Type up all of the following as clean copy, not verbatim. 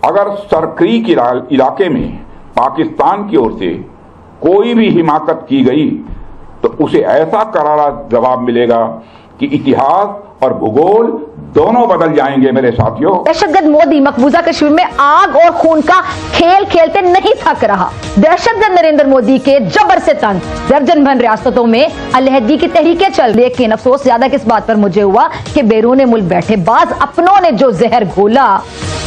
अगर सरक्रीक इलाके में पाकिस्तान की ओर से कोई भी हिमाकत की गई तो उसे ऐसा करारा जवाब मिलेगा कि इतिहास और भूगोल दोनों बदल जाएंगे मेरे साथियों। दहशतगर्द मोदी मकबूजा कश्मीर में आग और खून का खेल खेलते नहीं थक रहा। दहशतगर्द नरेंद्र मोदी के जबर से तंग दर्जन भर रियासतों में अलहदगी की तहरीकें चल, लेकिन अफसोस ज्यादा किस बात पर मुझे हुआ कि बैरून मुल्क बैठे बाज अपनों ने जो जहर घोला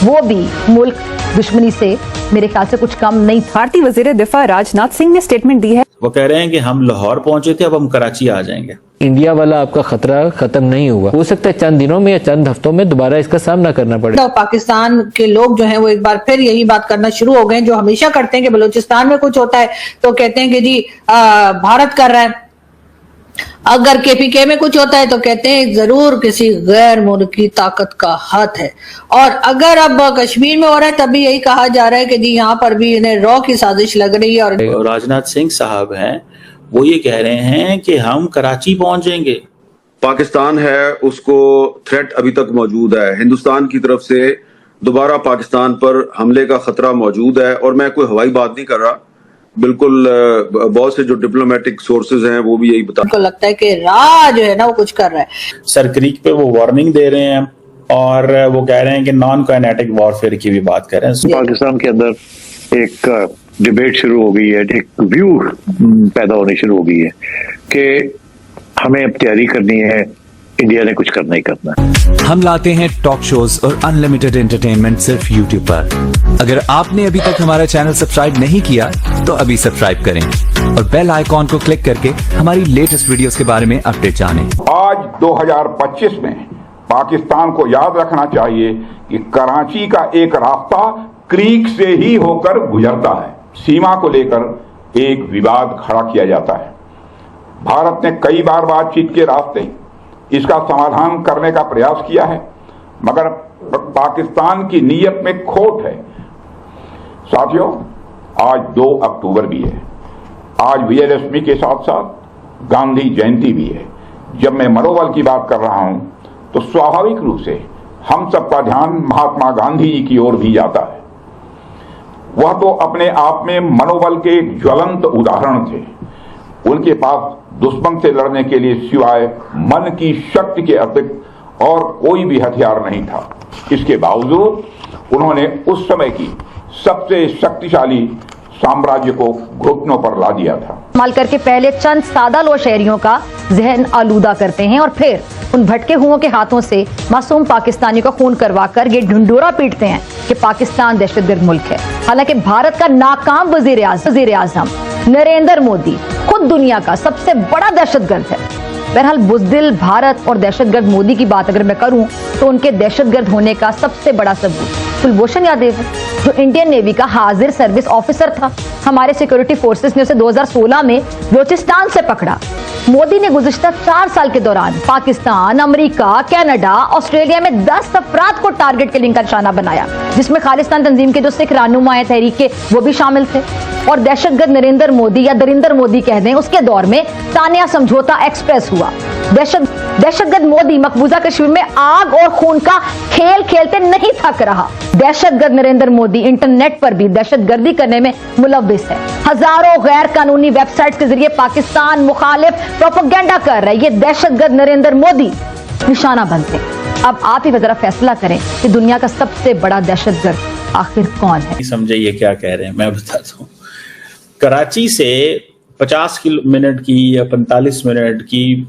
वो भी मुल्क दुश्मनी से मेरे ख्याल से कुछ कम नहीं था। भारतीय वजीर दिफा राजनाथ सिंह ने स्टेटमेंट दी है। वो कह रहे हैं कि हम लाहौर पहुंचे थे, अब हम कराची आ जाएंगे। इंडिया वाला आपका खतरा खत्म नहीं हुआ, हो सकता है चंद दिनों में या चंद हफ्तों में दोबारा इसका सामना करना पड़े। तो पाकिस्तान के लोग जो हैं वो एक बार फिर यही बात करना शुरू हो गए जो हमेशा करते हैं कि बलूचिस्तान में कुछ होता है तो कहते हैं कि जी भारत कर रहा है, अगर केपीके में कुछ होता है तो कहते हैं जरूर किसी गैर मुल्की ताकत का हाथ है, और अगर अब कश्मीर में हो रहा है तब भी यही कहा जा रहा है कि जी यहाँ पर भी इन्हें रॉ की साजिश लग रही है। और राजनाथ सिंह साहब हैं वो ये कह रहे हैं कि हम कराची पहुंचेंगे। पाकिस्तान है उसको थ्रेट अभी तक मौजूद है, हिंदुस्तान की तरफ से दोबारा पाकिस्तान पर हमले का खतरा मौजूद है, और मैं कोई हवाई बात नहीं कर रहा, बिल्कुल बहुत से जो डिप्लोमेटिक सोर्सेज हैं वो भी यही बता। उनको लगता है कि राज जो है ना वो कुछ कर रहा है। सरक्रीक पे वो वार्निंग दे रहे हैं और वो कह रहे हैं कि नॉन काइनेटिक वॉरफेयर की भी बात कर रहे हैं। पाकिस्तान के अंदर एक डिबेट शुरू हो गई है, एक व्यू पैदा होनी शुरू हो गई है कि हमें अब तैयारी करनी है, इंडिया ने कुछ करना ही करना है। हम लाते हैं टॉक शोज और अनलिमिटेड एंटरटेनमेंट सिर्फ यूट्यूब पर। अगर आपने अभी तक हमारा चैनल सब्सक्राइब नहीं किया तो अभी सब्सक्राइब करें और बेल आइकॉन को क्लिक करके हमारी लेटेस्ट वीडियोस के बारे में अपडेट जानें। आज 2025 में पाकिस्तान को याद रखना चाहिए कि कराची का एक रास्ता क्रीक से ही होकर गुजरता है। सीमा को लेकर एक विवाद खड़ा किया जाता है। भारत ने कई बार बातचीत के रास्ते इसका समाधान करने का प्रयास किया है, मगर पाकिस्तान की नीयत में खोट है। साथियों, आज 2 अक्टूबर भी है, आज विजयदशमी के साथ साथ गांधी जयंती भी है। जब मैं मनोबल की बात कर रहा हूं तो स्वाभाविक रूप से हम सबका ध्यान महात्मा गांधी जी की ओर भी जाता है। वह तो अपने आप में मनोबल के एक ज्वलंत उदाहरण थे। उनके पास दुश्मन से लड़ने के लिए सिवाय मन की शक्ति के अतिरिक्त और कोई भी हथियार नहीं था। इसके बावजूद उन्होंने उस समय की सबसे शक्तिशाली साम्राज्य को घुटनों पर ला दिया था। इस्तेमाल करके पहले चंद सादा लो शहरियों का जहन आलूदा करते हैं और फिर उन भटके हुओं के हाथों से मासूम पाकिस्तानी का खून करवाकर ये ढिंडोरा पीटते हैं कि पाकिस्तान दहशतगर्द मुल्क है। हालांकि भारत का नाकाम वजीर आजम नरेंद्र मोदी खुद दुनिया का सबसे बड़ा दहशतगर्द है। बहरहाल बुज़दिल भारत और दहशतगर्द मोदी की बात अगर मैं करूं तो उनके दहशतगर्द होने का सबसे बड़ा सबूत कुलभूषण यादव है, जो इंडियन नेवी का हाजिर सर्विस ऑफिसर था। हमारे सिक्योरिटी फोर्सेस ने उसे 2016 में बलूचिस्तान से पकड़ा। मोदी ने गुज़िश्ता 4 साल के दौरान पाकिस्तान, अमेरिका, कनाडा, ऑस्ट्रेलिया में 10 अफराद को टारगेट किलिंग का निशाना बनाया, जिसमें खालिस्तान तंजीम के जो सिख रहनुमा है तहरीक के वो भी शामिल थे। और दहशतगर्द नरेंद्र मोदी या दरिंदर मोदी कह दें, उसके दौर में तानिया समझौता एक्सप्रेस हुआ। दहशतगर्द मोदी मकबूजा कश्मीर में आग और खून का खेल खेलते नहीं थक रहा। दहशतगर्द नरेंद्र मोदी इंटरनेट पर भी दहशतगर्दी करने में मुलव्विस है। हजारों गैर कानूनी वेबसाइट्स के जरिए पाकिस्तान मुखालिफ प्रोपेगेंडा कर रहे। ये दहशतगर्द नरेंद्र मोदी निशाना बनते। अब आप ही जरा फैसला करें कि दुनिया का सबसे बड़ा दहशतगर्द आखिर कौन है। समझे ये क्या कह रहे हैं, मैं बताता हूँ। कराची से 50 मिनट की या 45 मिनट की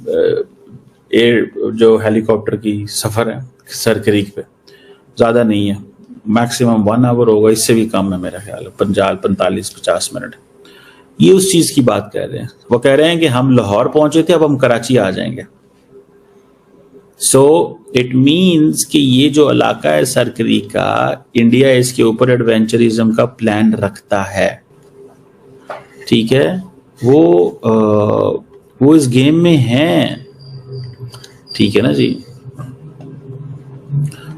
जो हेलीकॉप्टर की सफर है सरक्रीक पे, ज्यादा नहीं है, मैक्सिमम 1 आवर होगा, इससे भी कम है मेरा ख्याल है, 45-50 मिनट। ये उस चीज की बात कह रहे हैं। वो कह रहे हैं कि हम लाहौर पहुंचे थे, अब हम कराची आ जाएंगे। सो इट मीन्स कि ये जो इलाका है सरक्रीक का, इंडिया इसके ऊपर एडवेंचरिज्म का प्लान रखता है। ठीक है, वो इस गेम में है, ठीक है ना जी।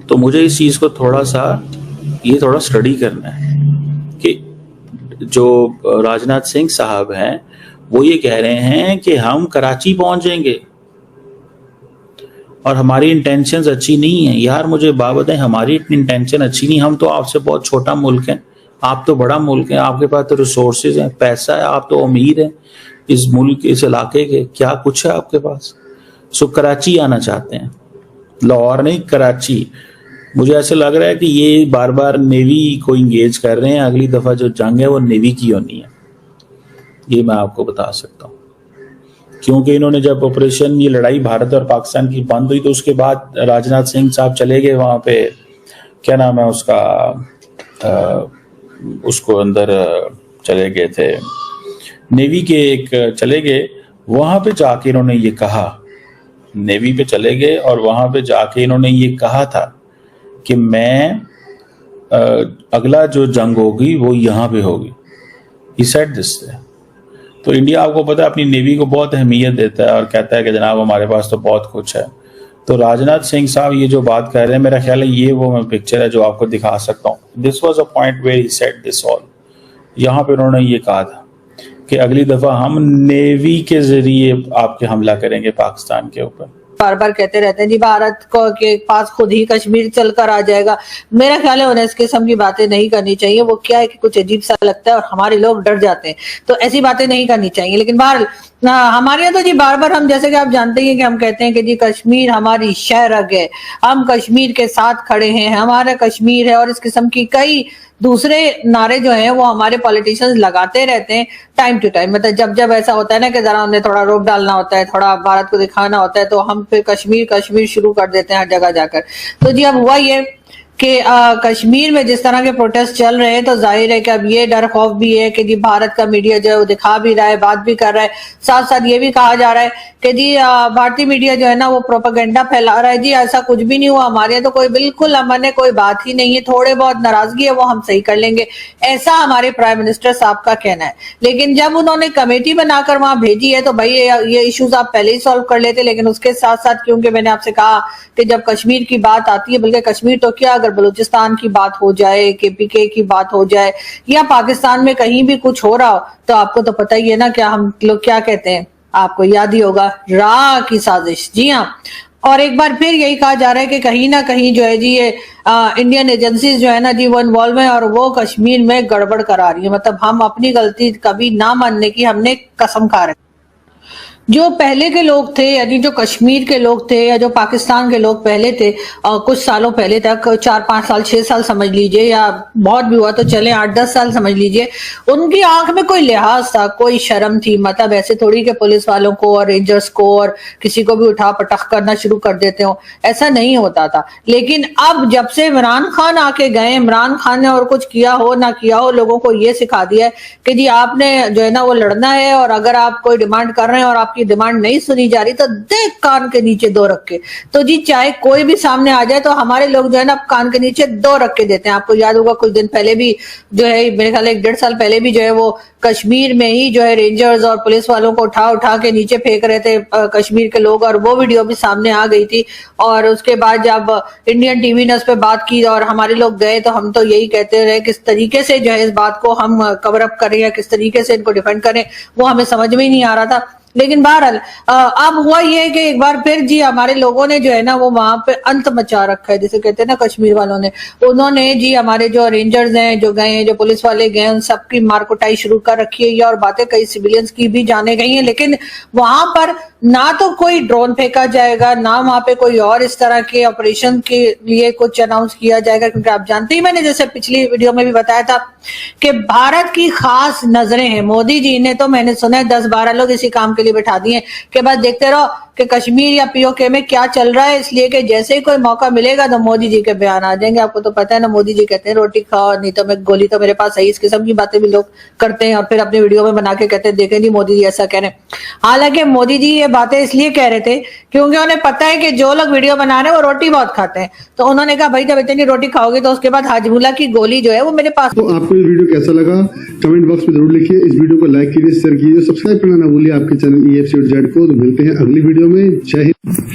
तो मुझे इस चीज को थोड़ा स्टडी करना है कि जो राजनाथ सिंह साहब हैं वो ये कह रहे हैं कि हम कराची पहुंचेंगे और हमारी इंटेंशंस अच्छी नहीं है यार, मुझे बात बताएं, हमारी इतनी इंटेंशन अच्छी नहीं, हम तो आपसे बहुत छोटा मुल्क है, आप तो बड़ा मुल्क है, आपके पास तो रिसोर्सेज हैं, पैसा है, आप तो अमीर हैं इस मुल्क, इस इलाके के, क्या कुछ है आपके पास। सो कराची आना चाहते हैं, लाहौर नहीं कराची। मुझे ऐसे लग रहा है कि ये बार बार नेवी को इंगेज कर रहे हैं, अगली दफा जो जंग है वो नेवी की होनी है, ये मैं आपको बता सकता हूँ। क्योंकि इन्होंने जब ऑपरेशन, ये लड़ाई भारत और पाकिस्तान की बंद हुई तो उसके बाद राजनाथ सिंह साहब चले गए वहां पे, क्या नाम है उसका, उसको अंदर चले गए थे, नेवी के एक चले गए, वहां पे जाके इन्होंने ये कहा, नेवी पे चले गए और वहां पे जाके इन्होंने ये कहा था कि मैं अगला जो जंग होगी वो यहाँ पे होगी, ही सेड दिस। तो इंडिया आपको पता है अपनी नेवी को बहुत अहमियत देता है और कहता है कि जनाब हमारे पास तो बहुत कुछ है। तो राजनाथ सिंह साहब ये जो बात कर रहे हैं, मेरा ख्याल है ये वो मैं पिक्चर है जो आपको दिखा सकता हूँ। This was a point where he said this all. यहाँ पे उन्होंने ये कहा था कि अगली दफा हम नेवी के जरिए आपके हमला करेंगे पाकिस्तान के ऊपर। बार बार कहते रहते हैं जी भारत को के पास खुद ही कश्मीर चलकर आ जाएगा। मेरा ख्याल है उन्हें इस किस्म की बातें नहीं करनी चाहिए। वो क्या है कि कुछ अजीब सा लगता है और हमारे लोग डर जाते हैं, तो ऐसी बातें नहीं करनी चाहिए। लेकिन बाहर हमारे यहाँ तो जी बार बार हम, जैसे कि आप जानते हैं कि हम कहते हैं कि जी कश्मीर हमारी शहरग है, हम कश्मीर के साथ खड़े हैं, हमारा कश्मीर है, और इस किस्म की कई दूसरे नारे जो हैं वो हमारे पॉलिटिशियंस लगाते रहते हैं टाइम टू टाइम। मतलब जब जब ऐसा होता है ना कि जरा उन्हें थोड़ा रोक डालना होता है, थोड़ा भारत को दिखाना होता है, तो हम फिर कश्मीर कश्मीर शुरू कर देते हैं हर जगह जाकर। तो जी अब हुआ ये कि कश्मीर में जिस तरह के प्रोटेस्ट चल रहे हैं, तो जाहिर है कि अब ये डर खौफ भी है कि जी भारत का मीडिया जो है वो दिखा भी रहा है, बात भी कर रहा है, साथ साथ ये भी कहा जा रहा है कि जी भारतीय मीडिया जो है ना वो प्रोपेगेंडा फैला रहा है। जी ऐसा कुछ भी नहीं हुआ, हमारे यहाँ तो कोई बिल्कुल अमन है, कोई बात ही नहीं है, थोड़े बहुत नाराजगी है वो हम सही कर लेंगे, ऐसा हमारे प्राइम मिनिस्टर साहब का कहना है। लेकिन जब उन्होंने कमेटी बनाकर वहां भेजी है तो भाई ये इश्यूज आप पहले ही सॉल्व कर लेते। लेकिन उसके साथ साथ, क्योंकि मैंने आपसे कहा कि जब कश्मीर की बात आती है, बल्कि कश्मीर तो क्या, अगर बलूचिस्तान की बात हो जाए, KPK की बात हो जाए, या पाकिस्तान में कहीं भी कुछ हो रहा हो, तो आपको तो पता ही है ना क्या हम लोग क्या कहते हैं, आपको याद ही होगा, राह की साजिश। जी हाँ, और एक बार फिर यही कहा जा रहा है कि कहीं ना कहीं जो है जी ये इंडियन एजेंसीज जो है ना जी वो इन्वॉल्व है और वो कश्मीर में गड़बड़ करा रही है। मतलब हम अपनी गलती कभी ना मानने की हमने कसम खा रहे। जो पहले के लोग थे, यानी जो कश्मीर के लोग थे या जो पाकिस्तान के लोग पहले थे, कुछ सालों पहले तक, 4-5 साल 6 साल समझ लीजिए, या बहुत भी हुआ तो चले 8-10 साल समझ लीजिए, उनकी आंख में कोई लिहाज था, कोई शर्म थी। मतलब ऐसे थोड़ी के पुलिस वालों को और रेंजर्स को और किसी को भी उठा पटक करना शुरू कर देते हो, ऐसा नहीं होता था। लेकिन अब जब से इमरान खान आके गए, इमरान खान ने और कुछ किया हो ना किया हो, लोगों को ये सिखा दिया है कि जी आपने जो है ना वो लड़ना है, और अगर आप कोई डिमांड कर रहे हैं और की डिमांड नहीं सुनी जा रही तो देख कान के नीचे 2 रख के। तो जी चाहे कोई भी सामने आ जाए तो हमारे लोग जो है ना कान के नीचे 2 रख के देते हैं। आपको याद होगा कुछ दिन पहले भी जो है, मेरे ख्याल 1-1.5 साल पहले भी जो है वो कश्मीर में ही जो है रेंजर्स और पुलिस वालों को उठा उठा के नीचे फेंक रहे थे कश्मीर के लोग, और वो वीडियो भी सामने आ गई थी। और उसके बाद जब इंडियन टीवी ने उस पर बात की और हमारे लोग गए, तो हम तो यही कहते रहे किस तरीके से जो है इस बात को हम कवर अप करें या किस तरीके से इनको डिफेंड करें, वो हमें समझ में ही नहीं आ रहा था। लेकिन बहरहाल अब हुआ ये है कि एक बार फिर जी हमारे लोगों ने जो है ना वो वहां पे अंत मचा रखा है, जैसे कहते हैं ना कश्मीर वालों ने। उन्होंने जी हमारे जो रेंजर्स हैं जो गए हैं, जो पुलिस वाले गए, उन सबकी मार कुटाई शुरू कर रखी है, और बातें कई सिविलियंस की भी जाने गई हैं। लेकिन वहां पर ना तो कोई ड्रोन फेंका जाएगा, ना वहां पे कोई और इस तरह के ऑपरेशन के लिए कुछ अनाउंस किया जाएगा, क्योंकि आप जानते ही, मैंने जैसे पिछली वीडियो में भी बताया था कि भारत की खास नजरें हैं। मोदी जी ने तो मैंने सुना है 10-12 लोग इसी काम के लिए बैठा दिए कि बस देखते रहो कि कश्मीर या POK में क्या चल रहा है, इसलिए कि जैसे ही कोई मौका मिलेगा तो मोदी जी के बयान आ जाएंगे। आपको तो पता है ना, मोदी जी कहते हैं रोटी खाओ नहीं तो मैं गोली तो मेरे पास है, इस किस्म की बातें भी लोग करते हैं और फिर अपने वीडियो में बना के कहते हैं देखें जी मोदी जी ऐसा कह रहे हैं। हालांकि मोदी जी ये बातें इसलिए कह रहे थे क्योंकि उन्हें पता है कि जो लोग वीडियो बना रहे हैं वो रोटी बहुत खाते हैं, तो उन्होंने कहा भाई जब इतनी रोटी खाओगे तो उसके बाद हाजमूला की गोली जो है वो मेरे पास। तो आपको ये वीडियो कैसा लगा कमेंट बॉक्स में जरूर लिखिए, इस वीडियो को लाइक कीजिए, शेयर कीजिए, सब्सक्राइब करना ना भूलिए आपके चैनल EFCZ को। तो मिलते हैं अगली वीडियो में। जय हिंद।